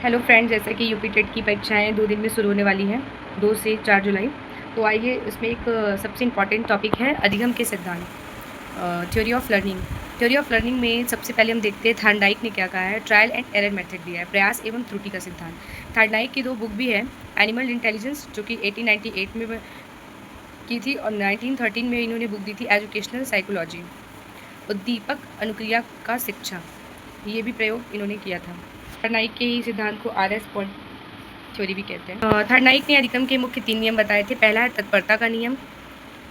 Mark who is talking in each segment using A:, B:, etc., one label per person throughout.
A: Hello friends, जैसे कि UP TET की परीक्षाएं 2 दिन में शुरू होने वाली हैं, 2 से 4 जुलाई। तो आइए, इसमें एक सबसे इम्पॉर्टेंट टॉपिक है अधिगम के सिद्धांत, theory of learning. Theory of learning में सबसे पहले हम देखते हैं थॉर्नडाइक ने क्या कहा है। ट्रायल एंड एरर मेथड दिया है, प्रयास एवं त्रुटि का सिद्धांत। थॉर्नडाइक की 2 बुक भी है, एनिमल इंटेलिजेंस जो कि 1898 में की थी, और 1913 में इन्होंने बुक दी थी एजुकेशनल साइकोलॉजी, उद्दीपक अनुक्रिया का शिक्षा। ये भी प्रयोग इन्होंने किया था। थॉर्नडाइक के ही सिद्धांत को RS पॉइंट थ्योरी भी कहते हैं। थॉर्नडाइक ने अधिगम के मुख्य 3 नियम बताए थे। पहला है तत्परता का नियम,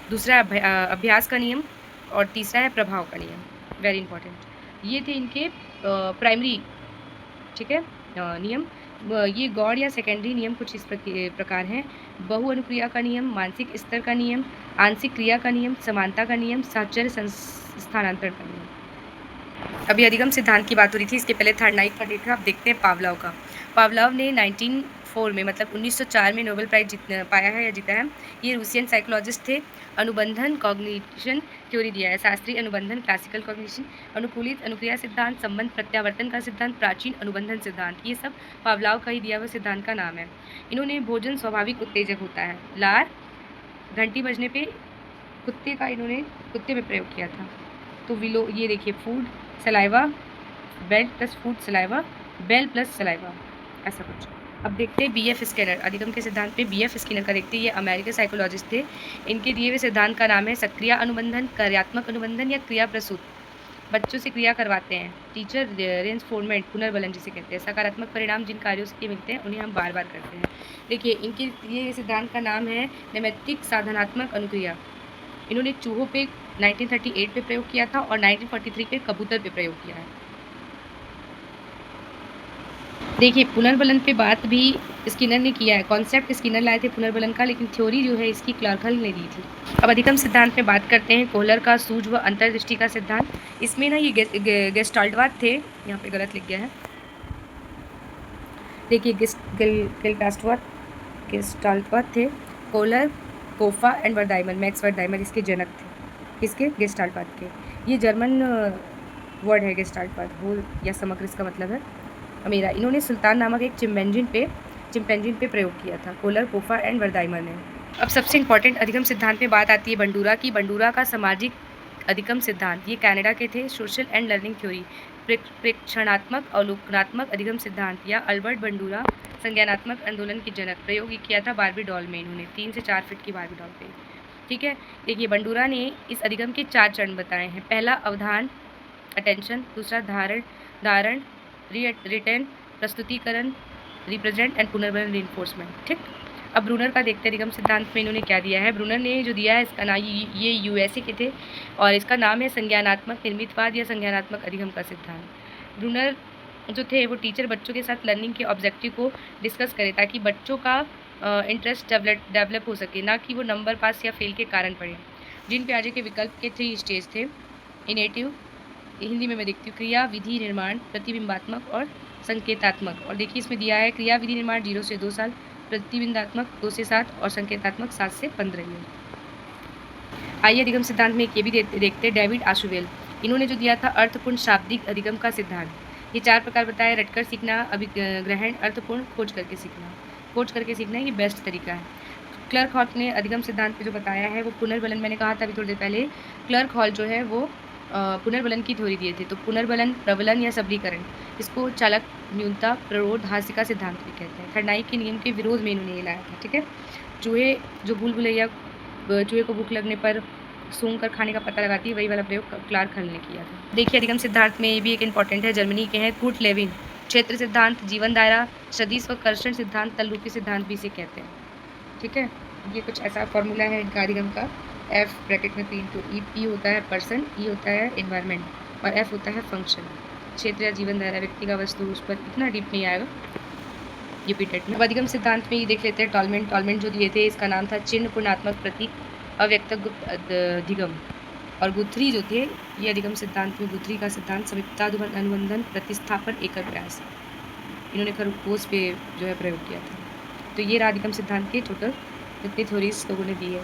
A: दूसरा है अभ्यास का नियम, और तीसरा है प्रभाव का नियम। वेरी इंपॉर्टेंट, ये थे इनके प्राइमरी, ठीक है, नियम। ये गौड़ या सेकेंडरी नियम कुछ इस प्रकार हैं: बहु अनुक्रिया का नियम, मानसिक स्तर का नियम, आंशिक क्रिया का नियम, समानता का नियम, साहचर्य स्थानांतरण का नियम। अभी अधिगम सिद्धांत की बात हो रही थी, इसके पहले थॉर्नडाइक का डेट है। आप देखते हैं पावलोव का। पावलोव ने 1904 में, मतलब 1904 में नोबेल प्राइज पाया है या जीता है। ये रूसियन साइकोलॉजिस्ट थे। अनुबंधन कॉग्निशन थ्योरी दिया है, शास्त्रीय अनुबंधन क्लासिकल कॉग्निशन, अनुकूलित अनुक्रिया सिद्धांत, संबंध प्रत्यावर्तन का सिद्धांत, प्राचीन अनुबंधन सिद्धांत। ये सब पावलोव का ही दिया हुआ सिद्धांत का नाम है। इन्होंने भोजन स्वाभाविक उत्तेजक होता है, लार घंटी बजने पे कुत्ते का इन्होंने कुत्ते में प्रयोग किया था। तो विलो, ये देखिए, food saliva, bile plus food saliva, bile plus saliva, ऐसा कुछ। अब देखते हैं BF स्किनर, अधिगम के सिद्धांत पे BF स्किनर का देखते हैं। ये अमेरिकन साइकोलॉजिस्ट थे। इनके दिए हुए सिद्धांत का नाम है सक्रिय अनुबंधन, कार्यात्मक अनुबंधन या क्रिया प्रसूत। बच्चों से क्रिया करवाते हैं, टीचर रेंसफोर्समेंट, पुनर्बलन जिसे कहते हैं। सकारात्मक परिणाम जिन कार्यों से मिलते हैं उन्हें हम बार बार करते हैं। देखिए, इनके दिए सिद्धांत का नाम है नैमित्तिक साधनात्मक अनुक्रिया। इन्होंने चूहों पे 1938 पे प्रयोग किया था और 1943 पे कबूतर पे प्रयोग किया है। देखिए, पुनर्बलन पे बात भी स्किनर ने किया है। कॉन्सेप्ट स्किनर लाए थे पुनर्बलन का, लेकिन थ्योरी जो है इसकी क्लार्क हल ने दी थी। अब अधिगम सिद्धांत पे बात करते हैं। कोहलर का सूझ व अंतर्दृष्टि का सिद्धांत। इसमें ना ये गेस्टाल्टवाद थे, यहाँ पे गलत लिख गया है। देखिए, गेस्टाल्टवाद थे। कोहलर, कोफा एंड वर्दाइमर, मैक्स वर्दाइमर इसके जनक थे। किसके? गेस्टाल्टवाद के। ये जर्मन वर्ड है गेस्टाल्टवाद, होल या समग्र इसका मतलब है मेरा। इन्होंने सुल्तान नामक एक चिम्पैंजिन पे प्रयोग किया था, कोलर, कोफा एंड वर्दाइमर ने। अब सबसे इंपॉर्टेंट अधिगम सिद्धांत में बात आती है बंडूरा की। बंडूरा का सामाजिक अधिगम सिद्धांत, ये कनाडा के थे। सोशल एंड लर्निंग थ्योरी, प्रेक्षणात्मक अवलोकनात्मक अधिगम सिद्धांत, या अल्बर्ट बंडूरा संज्ञानात्मक आंदोलन के जनक। प्रयोग ये किया था बार्बी डॉल में, इन्होंने 3 से 4 फीट की बार्बी डॉल पे, ठीक है। देखिए, बंडूरा ने इस अधिगम के 4 चरण बताए हैं। पहला अवधान, अटेंशन, दूसरा धारण, रिटर्न, प्रस्तुतिकरण, रिप्रेजेंट एंड पुनर्बलन रिइंफोर्समेंट, ठीक। अब ब्रूनर का देखते हैं अधिगम सिद्धांत में इन्होंने क्या दिया है। ब्रूनर ने जो दिया है इसका नाम, ये USA के थे और इसका नाम है संज्ञानात्मक निर्मितवाद या संज्ञानात्मक अधिगम का सिद्धांत। ब्रूनर जो थे वो टीचर बच्चों के साथ लर्निंग के ऑब्जेक्टिव को डिस्कस करे ताकि बच्चों का इंटरेस्ट डेवलप हो सके, ना कि वो नंबर पास या फेल के कारण पढ़े। जिन प्याजे के विकल्प के 3 स्टेज थे: इनेटिव, हिंदी में मैं देखती हूँ, क्रिया विधि निर्माण, प्रतिबिंबात्मक और संकेतात्मक। और देखिए, इसमें दिया है क्रिया विधि निर्माण 0 से 2 साल, प्रतिबिंबात्मक 2 से 7 और संकेतात्मक 7 से 15 ईयर। आइए अधिगम सिद्धांत में ये भी देखते हैं डेविड आशुवेल। इन्होंने जो दिया था अर्थपूर्ण शाब्दिक अधिगम का सिद्धांत। ये 4 प्रकार बताया: रटकर सीखना, अभिग्रहण, अर्थपूर्ण, खोज करके सीखना। खोज करके सीखना ये बेस्ट तरीका है। क्लर्क हॉल ने अधिगम सिद्धांत पे जो बताया है वो पुनर्बलन, मैंने कहा था अभी थोड़ी देर पहले, क्लर्क हॉल जो है वो पुनर्बलन की थ्योरी दिए थे। तो पुनर्बलन, प्रबलन या सबलीकरण, इसको चालक न्यूनता, प्ररोध, हास्य का सिद्धांत भी कहते हैं। थर्नडाइक के नियम के विरोध में इन्होंने ये लाया था, ठीक है। चूहे जो भूल भुलैया, चूहे को भूख लगने पर सूंघ कर खाने का पता लगाती है, वही वाला प्रयोग क्लार्क हल ने किया था। देखिए, अधिगम सिद्धांत में ये भी एक इंपॉर्टेंट है, जर्मनी के हैं, कूट लेविन। क्षेत्र सिद्धांत, जीवन दायरा, सदिश व कर्षण सिद्धांत, तल्लुकी सिद्धांत भी इसे कहते हैं, ठीक है। ये कुछ ऐसा फॉर्मूला है इनका अधिगम का। F ब्रैकेट में P × E, P होता है पर्सन, E होता है इन्वायरमेंट और F होता है फंक्शन। क्षेत्र या जीवन दायरा, व्यक्ति का वस्तु, उस पर इतना डीप नहीं आएगा यूपी टेट में। अब अधिगम सिद्धांत में ये देख लेते हैं टॉलमेंट जो दिए थे, इसका नाम था चिन्ह पूर्णात्मक प्रतीक अव्यक्त गुप्त अधिगम। और गुथरी जो थे, ये अधिगम सिद्धांत में गुथरी का सिद्धांत, समीपता अनुबंधन, प्रतिस्थापन, एकल प्रयास, इन्होंने खरगोश पे जो है प्रयोग किया था। तो ये रहा अधिगम सिद्धांत के टोटल जितनी थ्योरीज लोगों ने दी है।